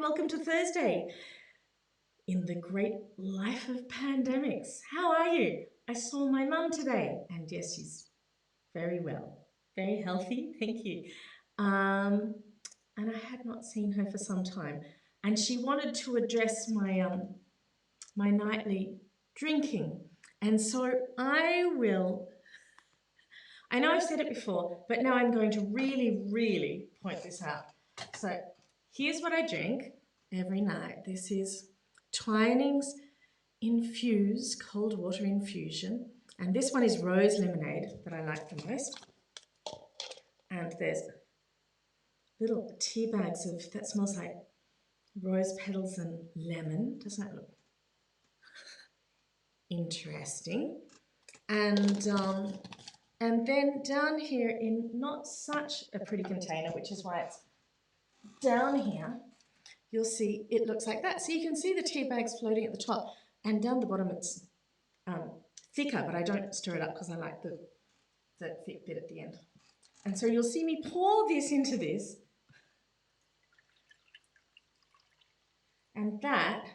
welcome to Thursday in the great life of pandemics. How are you? I saw my mum today, and yes, she's very well, very healthy, thank you. And I had not seen her for some time, and she wanted to address my nightly drinking, and so I will. I know I've said it before, but now I'm going to really point this out. So here's what I drink every night. This is Twinings Infuse Cold Water Infusion. And this one is rose lemonade that I like the most. And there's little tea bags of, that smells like rose petals and lemon. Doesn't that look interesting? And then down here in not such a pretty container, which is why it's down here, you'll see it looks like that. So you can see the tea bags floating at the top, and down the bottom it's thicker, but I don't stir it up because I like the thick bit at the end. And so you'll see me pour this into this, and that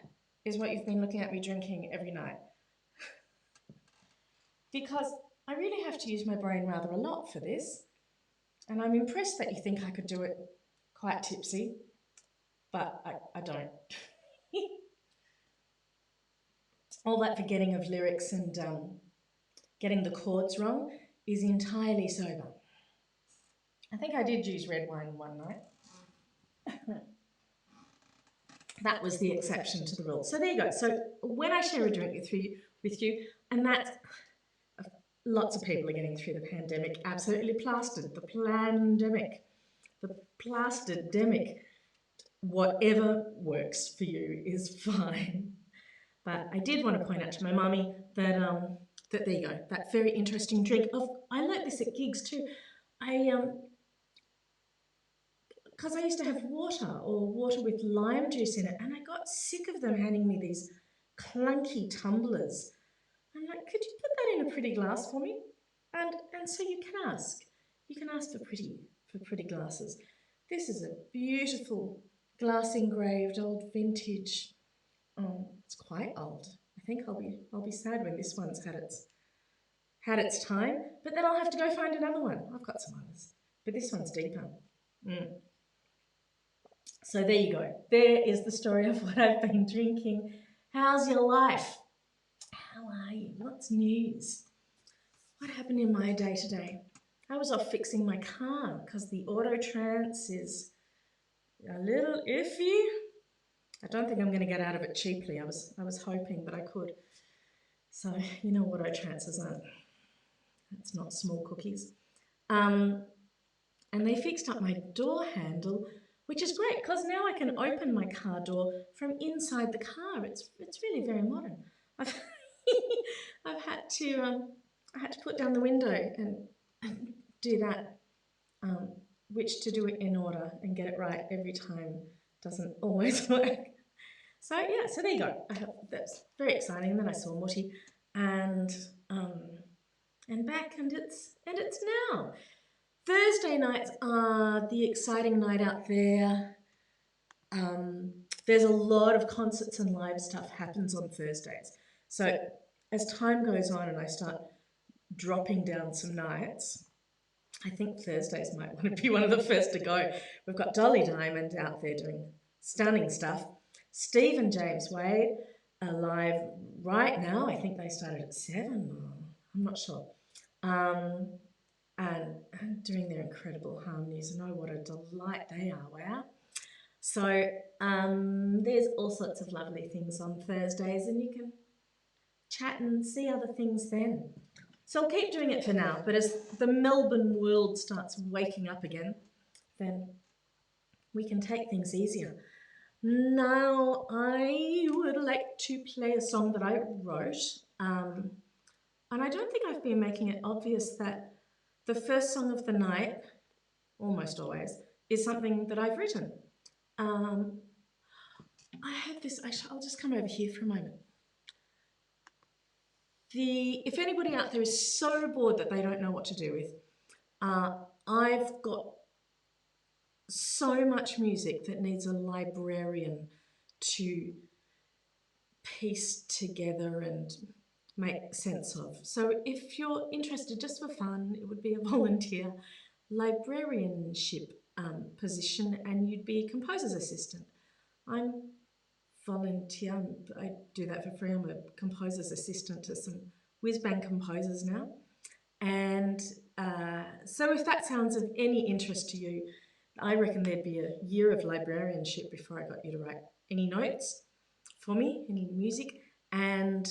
is what you've been looking at me drinking every night. Because I really have to use my brain rather a lot for this, and I'm impressed that you think I could do it quite tipsy, but I don't. All that forgetting of lyrics and getting the chords wrong is entirely sober. I think I did use red wine one night. That was the exception to the rule. So there you go. So when I share a drink with you, and that's lots of people are getting through the pandemic, absolutely plastered, the plandemic, the plasterdemic. Whatever works for you is fine. But I did want to point out to my mummy that that there you go, that very interesting drink. I learnt this at gigs too. Because I used to have water with lime juice in it, and I got sick of them handing me these clunky tumblers. I'm like, could you put that in a pretty glass for me? And so you can ask for pretty glasses. This is a beautiful glass engraved old vintage. It's quite old. I think I'll be sad when this one's had its time, but then I'll have to go find another one. I've got some others, but this one's deeper. So there you go. There is the story of what I've been drinking. How's your life? How are you? What's news? What happened in my day today? I was off fixing my car because the auto trans is a little iffy. I don't think I'm going to get out of it cheaply. I was hoping that I could. So you know auto trances aren't. It's not small cookies. And they fixed up my door handle, which is great because now I can open my car door from inside the car. It's really very modern. I've had to put down the window and do that, which to do it in order and get it right every time doesn't always work. So yeah, so there you go. That's very exciting. And then I saw Morty and back, and it's now. Thursday nights are the exciting night out there. There's a lot of concerts and live stuff happens on Thursdays. So as time goes on and I start dropping down some nights, I think Thursdays might want to be one of the first to go. We've got Dolly Diamond out there doing stunning stuff. Steve and James Wade are live right now. I think they started at 7. I'm not sure. And doing their incredible harmonies, and oh, what a delight they are, wow. So there's all sorts of lovely things on Thursdays, and you can chat and see other things then. So I'll keep doing it for now, but as the Melbourne world starts waking up again, then we can take things easier. Now, I would like to play a song that I wrote, and I don't think I've been making it obvious that the first song of the night, almost always, is something that I've written. I have this, I'll just come over here for a moment. If anybody out there is so bored that they don't know what to do with, I've got so much music that needs a librarian to piece together and make sense of. So if you're interested, just for fun, it would be a volunteer librarianship position, and you'd be a composer's assistant. I'm volunteer. I do that for free. I'm a composer's assistant to some whiz-bang composers now. And so if that sounds of any interest to you, I reckon there'd be a year of librarianship before I got you to write any notes for me, any music. And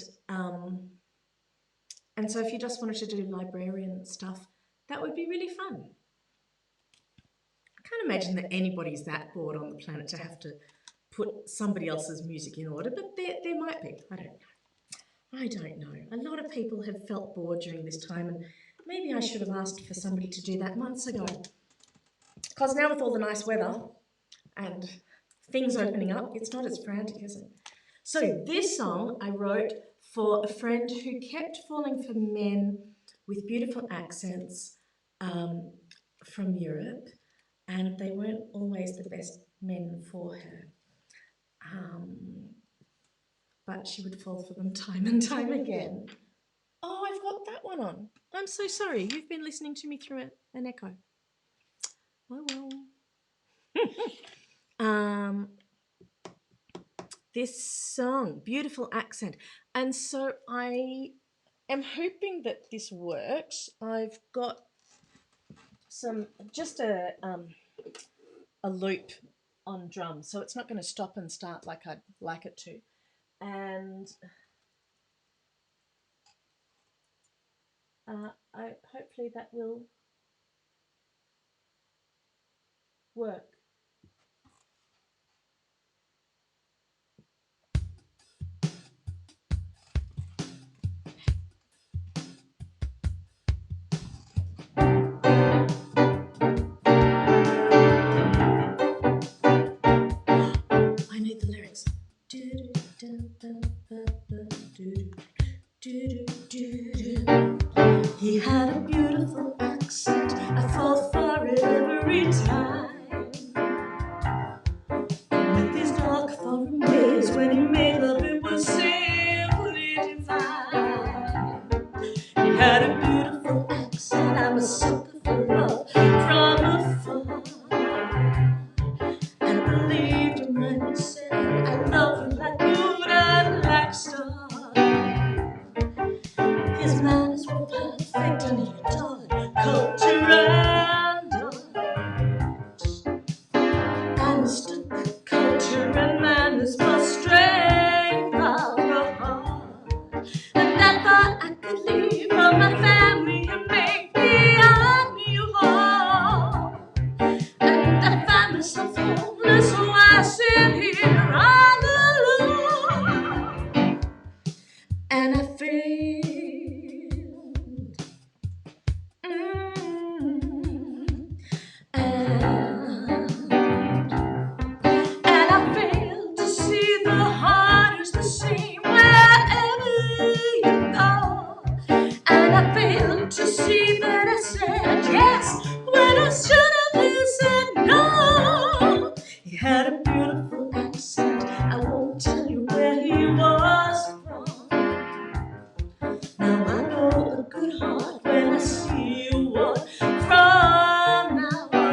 so if you just wanted to do librarian stuff, that would be really fun. I can't imagine that anybody's that bored on the planet to have to put somebody else's music in order, but there might be. I don't know. A lot of people have felt bored during this time, and maybe I should have asked for somebody to do that months ago. Because now with all the nice weather and things opening up, it's not as frantic, is it? So this song I wrote for a friend who kept falling for men with beautiful accents from Europe, and they weren't always the best men for her. But she would fall for them time and time again. Oh, I've got that one on. I'm so sorry. You've been listening to me through an echo. Oh, well. This song, beautiful accent. And so I am hoping that this works. I've got just a loop on drums, so it's not going to stop and start like I'd like it to. And hopefully that will work. I need the lyrics. He had a beautiful accent. I fall for it every time. With his dark foreign ways, when he made love, it was simply divine. He had a beautiful accent. I'm a sucker for love from afar. And I believed him when he said, I love you like moon and like star. His manners were perfect and he adored culture and art. Understood culture and manners for strength of the heart. And I thought I could leave for my family and make me a new home. And I find myself homeless, so I sit here all alone. And I feel and I fail to see the heart is the same wherever you go. And I fail to see that I said yes when I should have said no. He had a beautiful accent. I won't tell you where he was from. Now I know a good heart when I see you walk from now on.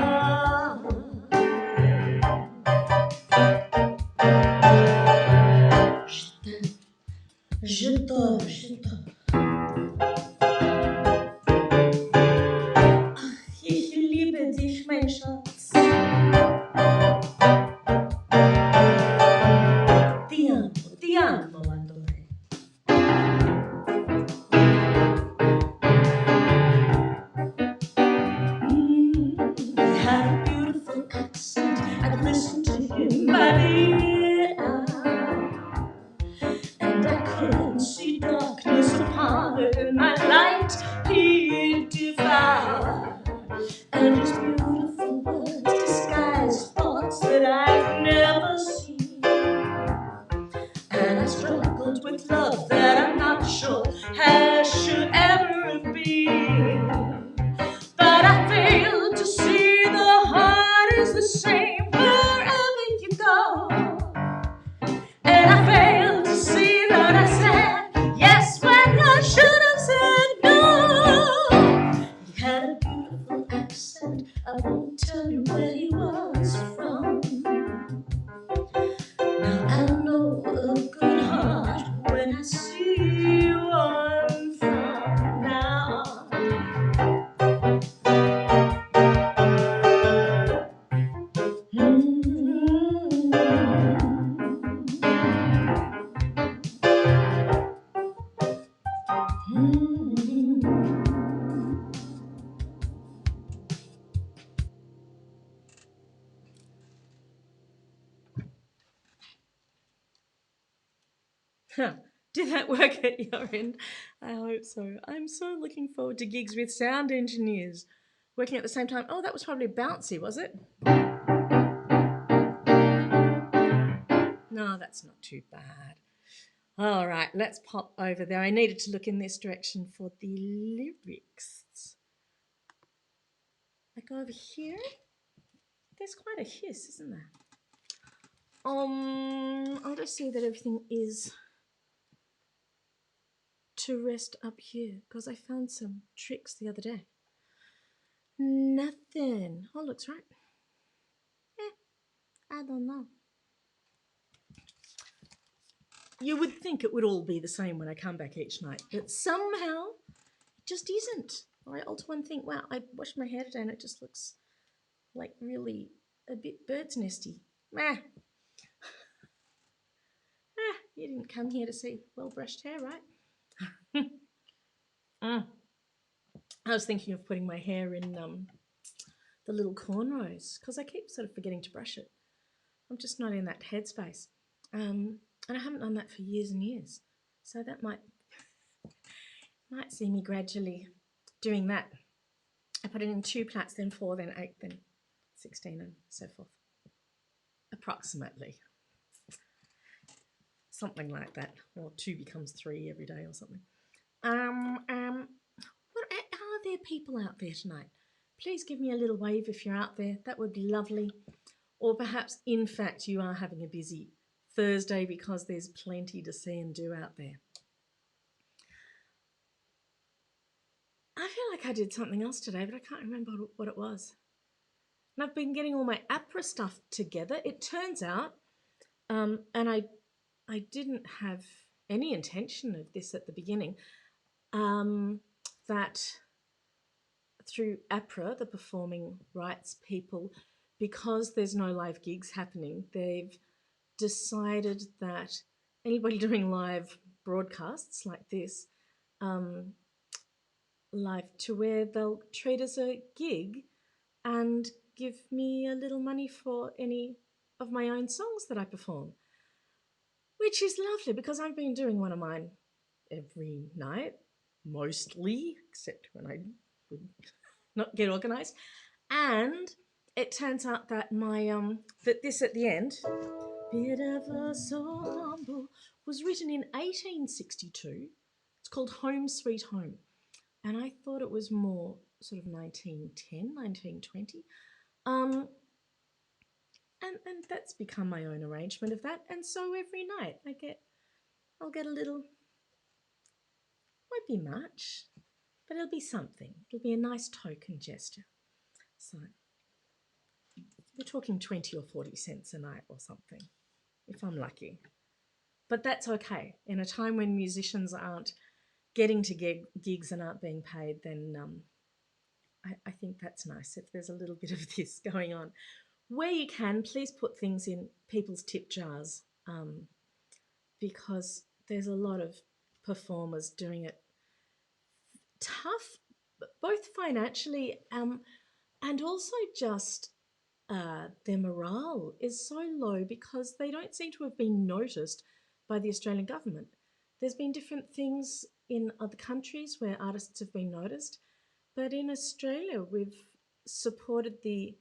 Je t'aime, je t'aime. Ach, ich liebe dich, mein Schatz. Ti amo, adore. He had a beautiful accent. I'd listen to him by the hour. And I couldn't see darkness upon it, and my light he'd devour. And his beautiful words disguised thoughts that I've never seen. And I struggled with love that I'm not sure should ever have been. But I failed to see the heart is the same. Huh. Did that work at your end? I hope so. I'm so looking forward to gigs with sound engineers working at the same time. Oh, that was probably bouncy, was it? No, that's not too bad. All right, let's pop over there. I needed to look in this direction for the lyrics. I go over here. There's quite a hiss, isn't there? I'll just see that everything is to rest up here because I found some tricks the other day. Nothing. Oh, looks right. I don't know. You would think it would all be the same when I come back each night, but somehow it just isn't. I also one think, wow, I washed my hair today and it just looks like really a bit bird's nesty. Meh. You didn't come here to see well brushed hair, right? I was thinking of putting my hair in the little cornrows because I keep sort of forgetting to brush it. I'm just not in that headspace. And I haven't done that for years and years. So that might see me gradually doing that. I put it in 2 plaits, then 4, then 8, then 16, and so forth. Approximately. Something like that. Or 2 becomes 3 every day or something. What are there people out there tonight? Please give me a little wave if you're out there. That would be lovely. Or perhaps, in fact, you are having a busy Thursday because there's plenty to see and do out there. I feel like I did something else today, but I can't remember what it was. And I've been getting all my APRA stuff together. It turns out, and I didn't have any intention of this at the beginning, that through APRA, the performing rights people, because there's no live gigs happening, they've decided that anybody doing live broadcasts like this, live to where they'll treat as a gig and give me a little money for any of my own songs that I perform, which is lovely because I've been doing one of mine every night, mostly, except when I would not get organised. And it turns out that my that this at the end, bit ever so humble, was written in 1862. It's called Home Sweet Home. And I thought it was more sort of 1910, 1920. And that's become my own arrangement of that. And so every night I'll get a little, won't be much, but it'll be something. It'll be a nice token gesture. So we're talking 20 or 40 cents a night or something, if I'm lucky. But that's okay. In a time when musicians aren't getting to gigs and aren't being paid, then I think that's nice if there's a little bit of this going on. Where you can, please put things in people's tip jars because there's a lot of performers doing it tough, both financially and also just their morale is so low because they don't seem to have been noticed by the Australian government. There's been different things in other countries where artists have been noticed, but in Australia we've supported the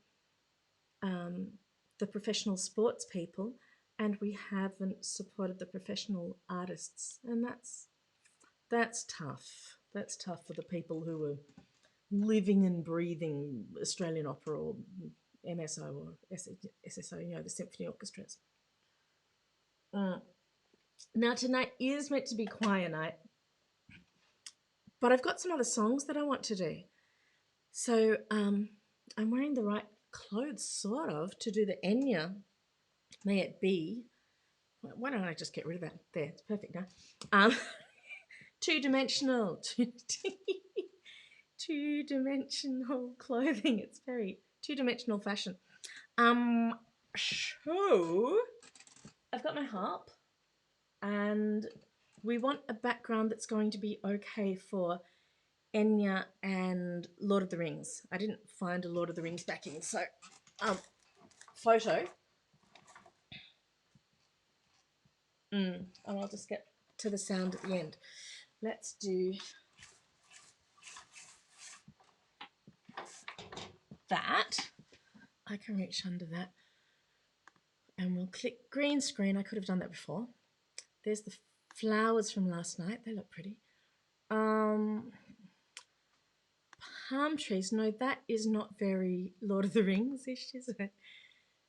professional sports people and we haven't supported the professional artists, and that's tough. That's tough for the people who are living and breathing Australian opera or MSO or SSO, the symphony orchestras. Now tonight is meant to be choir night, but I've got some other songs that I want to do. So I'm wearing the right clothes, sort of, to do the Enya, May It Be. Why don't I just get rid of that? There, it's perfect now. Two-dimensional. Two-dimensional clothing. It's very two-dimensional fashion. So I've got my harp and we want a background that's going to be okay for Enya and Lord of the Rings. I didn't find a Lord of the Rings backing, so photo. And I'll just get to the sound at the end. Let's do that. I can reach under that. And we'll click green screen. I could have done that before. There's the flowers from last night. They look pretty. Palm trees. No, that is not very Lord of the Rings-ish, is it?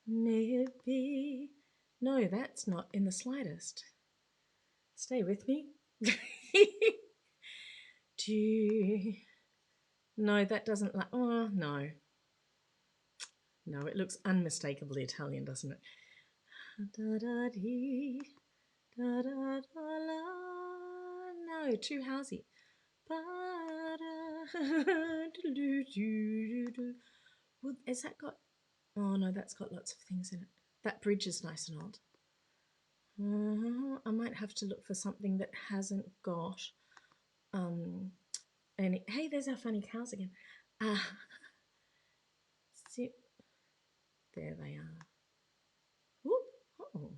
Maybe. No, that's not in the slightest. Stay with me. No, that doesn't like. Oh, no. No, it looks unmistakably Italian, doesn't it? Da da dee, da da da la. No, too housey. Well, has that got? Oh no, that's got lots of things in it. That bridge is nice and old. I might have to look for something that hasn't got any. Hey, there's our funny cows again. See, there they are. Ooh, oh,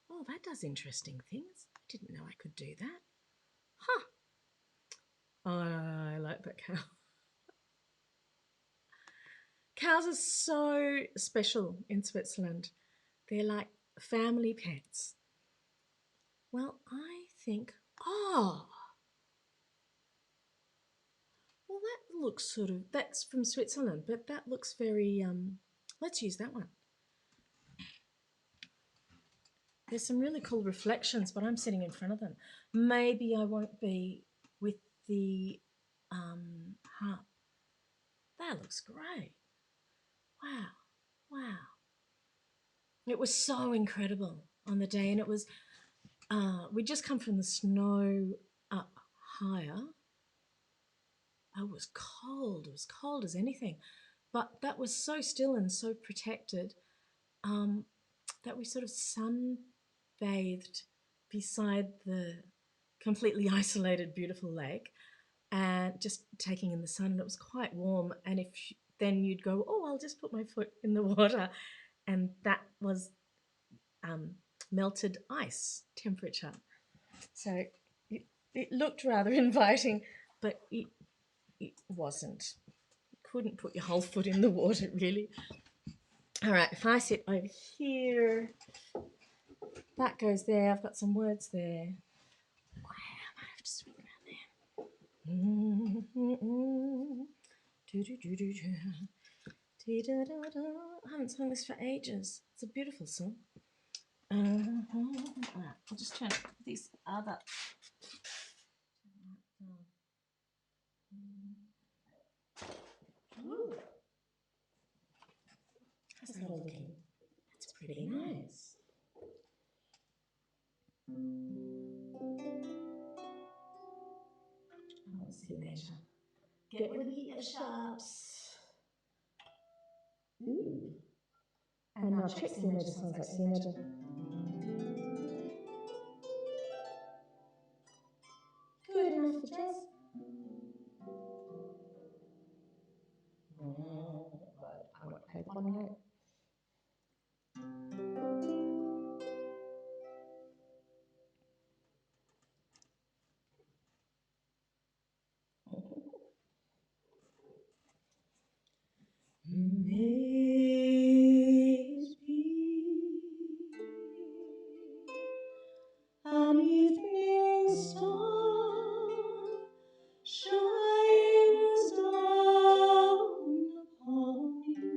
oh, that does interesting things. I didn't know I could do that. Huh. Oh, I like that cow. Cows are so special in Switzerland. They're like family pets. Well, I think, oh, well, that looks sort of, that's from Switzerland, but that looks very, let's use that one. There's some really cool reflections, but I'm sitting in front of them. Maybe I won't be with the harp. That looks great. Wow, wow. It was so incredible on the day, and it was, we'd just come from the snow up higher. Oh, it was cold as anything. But that was so still and so protected that we sort of sunbathed beside the completely isolated, beautiful lake and just taking in the sun. And it was quite warm. And then you'd go, oh, I'll just put my foot in the water. And that was melted ice temperature. So it looked rather inviting, but it wasn't. You couldn't put your whole foot in the water, really. All right, if I sit over here, that goes there. I've got some words there. Wow, I have to swing around there. I haven't sung this for ages. It's a beautiful song. All right, I'll just turn this other. Ooh. How's that all looking? That's pretty nice. Oh, C major. Get with the F sharps. Ooh. And now check C major sounds like C major. Good enough for jazz. But I won't play the one note. An evening star shines down upon you.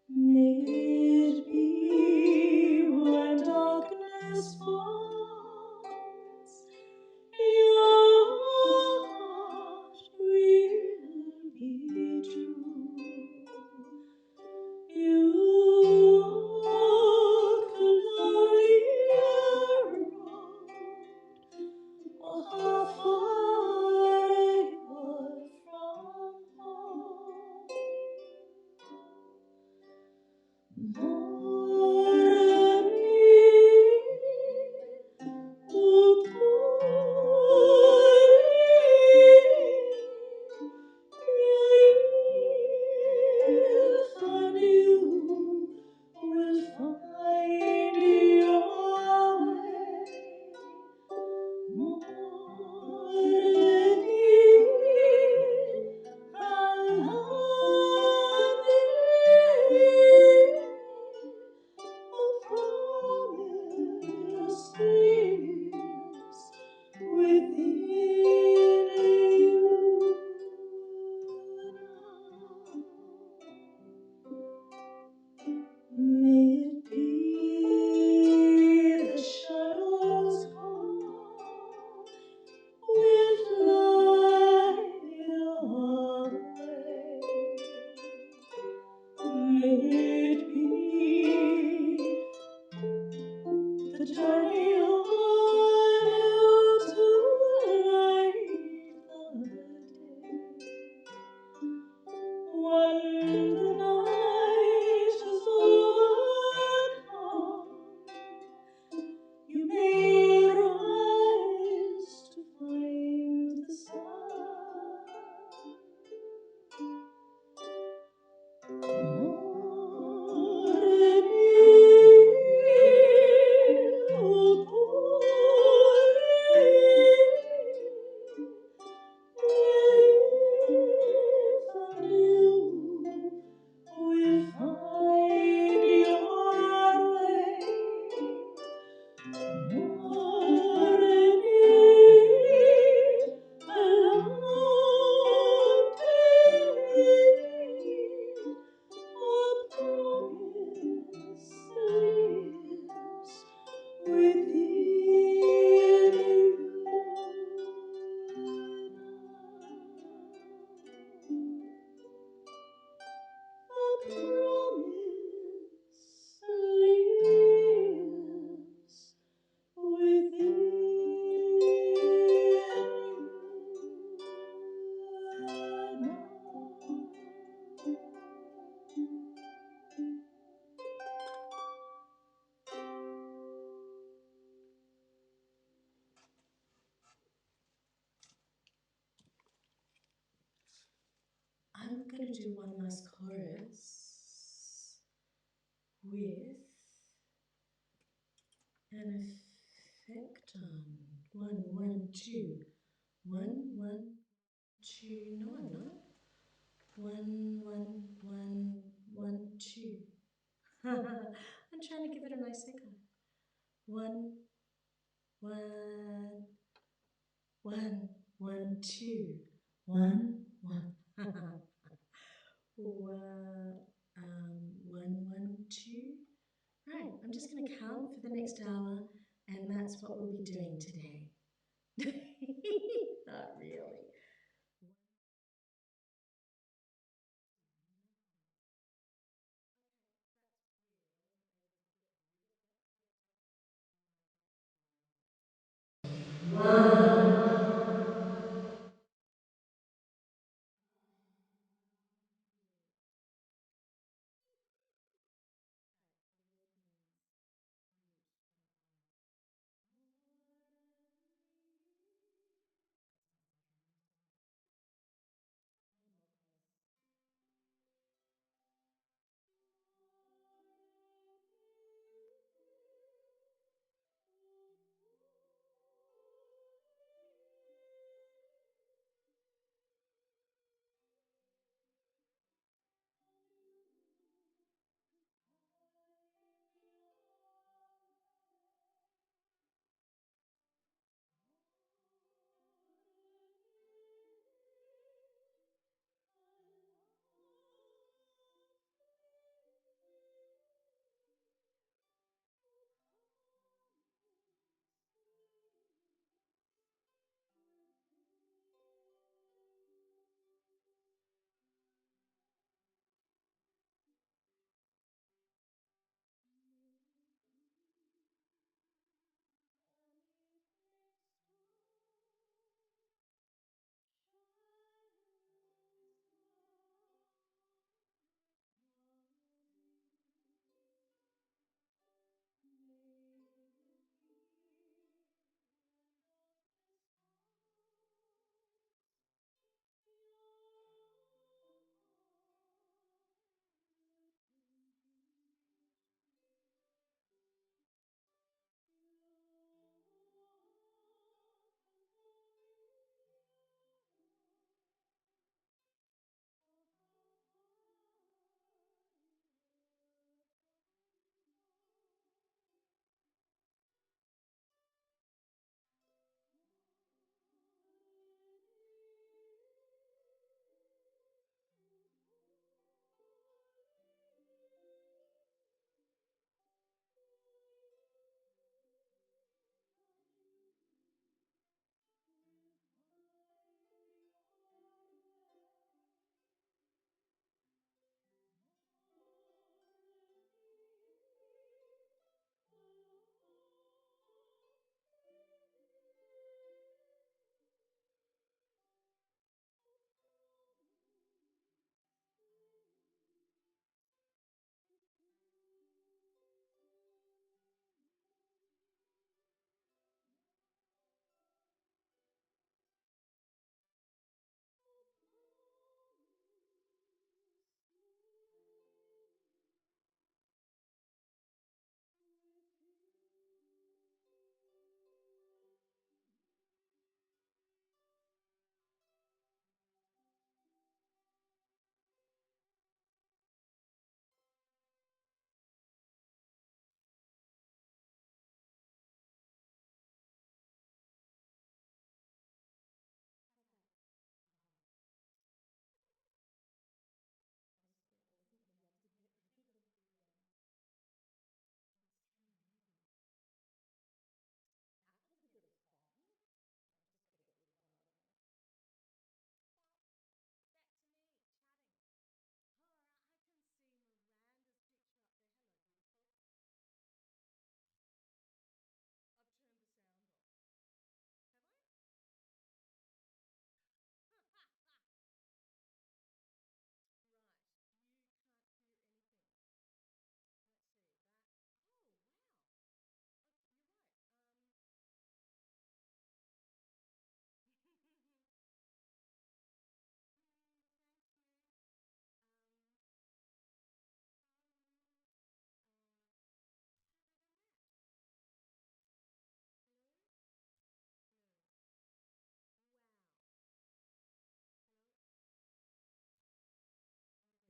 May it be when darkness falls, your heart will be true. You walk the lonely road, how far away from home. Find your going to do one last chorus with an effect on 1, 1, 2. 1, 1, 2. No, I'm not. 1, 1, 1, 1, 2. I'm trying to give it a nice echo. 1, 1, 1, 1, 2. 1, 1. 1, 1, 2. Right, I'm just going to count for the next hour, and that's what we'll be doing today. Not really.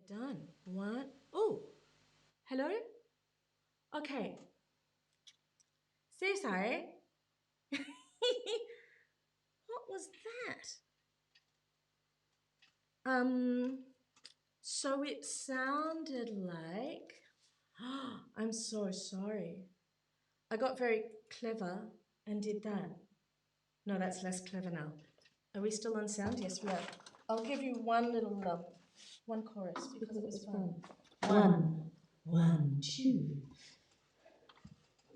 done. One. Oh, hello? Okay. So sorry. What was that? So it sounded like. I'm so sorry. I got very clever and did that. No, that's less clever now. Are we still on sound? Yes, we are. I'll give you one chorus because it was fun. One, one, two.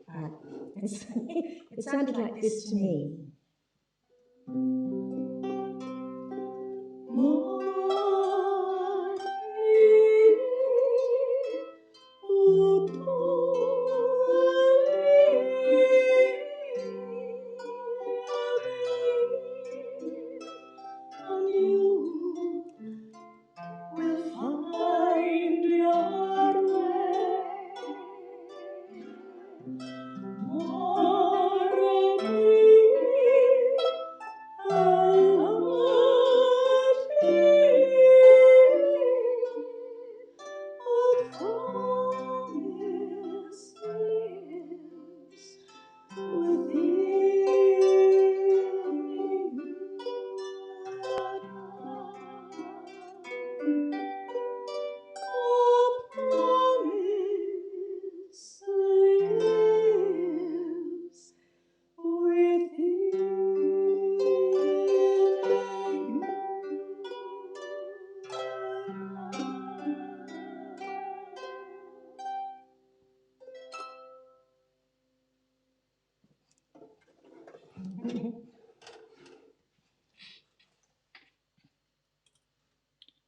Right. It sounded like this to me.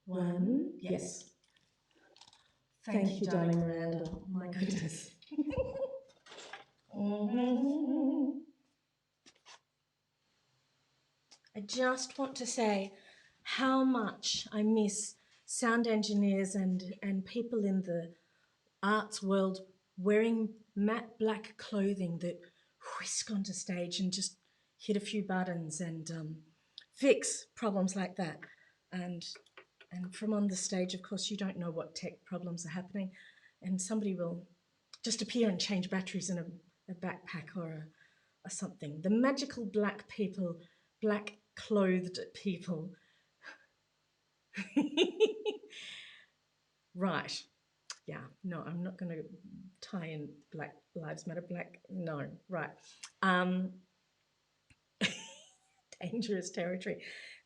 One, yes. Thank you, darling Miranda. My goodness. I just want to say how much I miss sound engineers and people in the arts world wearing matte black clothing that whisk onto stage and just hit a few buttons and fix problems like that. And from on the stage, of course, you don't know what tech problems are happening, and somebody will just appear and change batteries in a backpack or something. The magical black people, black clothed people. Right. Yeah, no, I'm not going to tie in Black Lives Matter. No, right. Um, dangerous territory.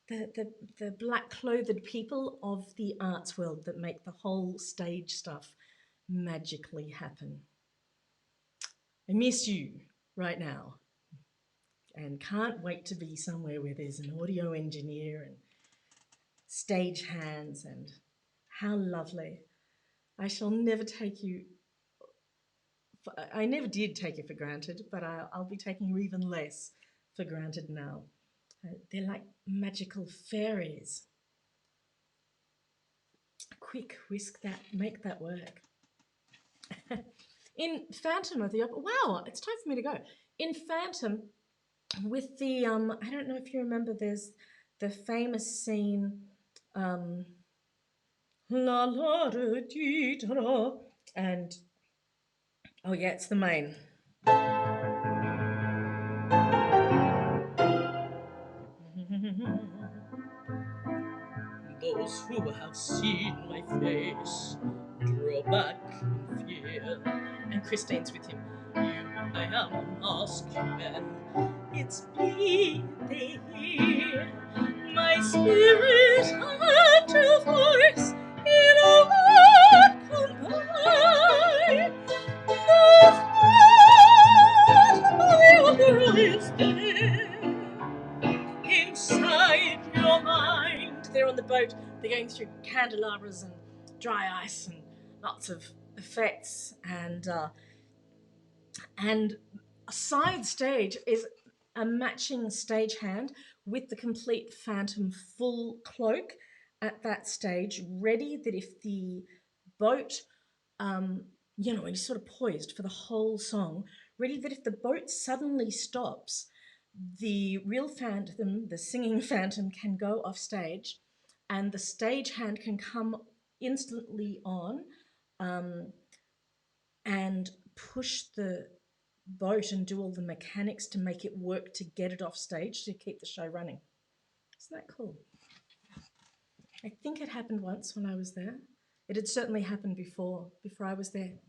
The black clothed people of the arts world that make the whole stage stuff magically happen. I miss you right now and can't wait to be somewhere where there's an audio engineer and stage hands, and how lovely. I shall never take you, I never did take you for granted, but I'll be taking you even less for granted now. They're like magical fairies. Quick, whisk that, make that work. In Phantom of the Opera, wow, it's time for me to go. In Phantom, with the, I don't know if you remember, there's the famous scene, la la da dee da da, and, oh yeah, it's the main. Those who have seen my face draw back in fear. And Christine's with him. I am a masked man. It's me they hear. My spirit and a voice in a word combine. The threat of the opera is there. Inside your mind. They're on the boat, they're going through candelabras and dry ice and lots of effects, and a side stage is a matching stagehand with the complete Phantom full cloak at that stage, ready that if the boat, he's sort of poised for the whole song, ready that if the boat suddenly stops, the real Phantom, the singing Phantom, can go off stage and the stagehand can come instantly on, and push the boat and do all the mechanics to make it work to get it off stage to keep the show running. Isn't that cool? I think it happened once when I was there. It had certainly happened before I was there.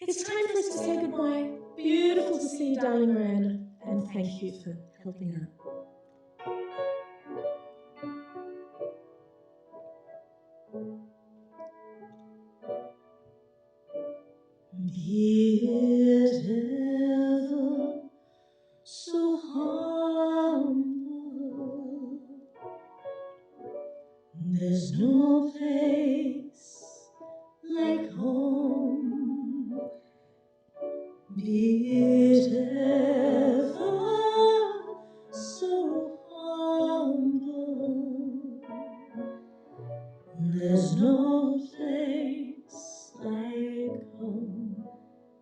It's time for us to say goodbye. Beautiful to see you, darling Miranda, and thank you for helping out. Be it ever so humble, there's no place like home. Be it ever so humble, there's no place like home.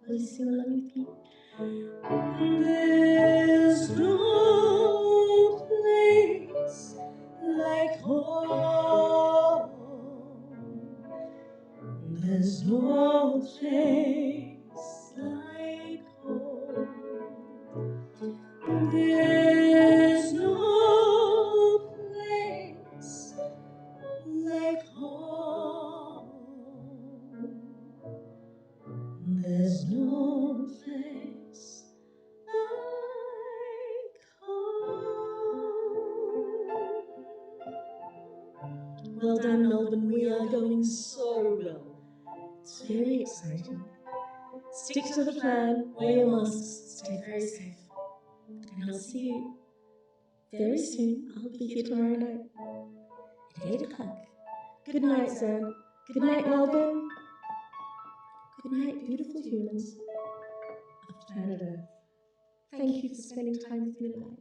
Will you sing along with me? There's no place like home. There's no place like home. There's no place like home. There's no place like home. Well done, Melbourne. We are going so well. It's very exciting. Stick to the plan, wear your masks, stay very safe. And I'll see you very soon. I'll be here tomorrow night at 8 o'clock. Good night, Zan. Good night, Melbourne. Good night, beautiful humans of planet Earth. Thank you for spending time with me tonight.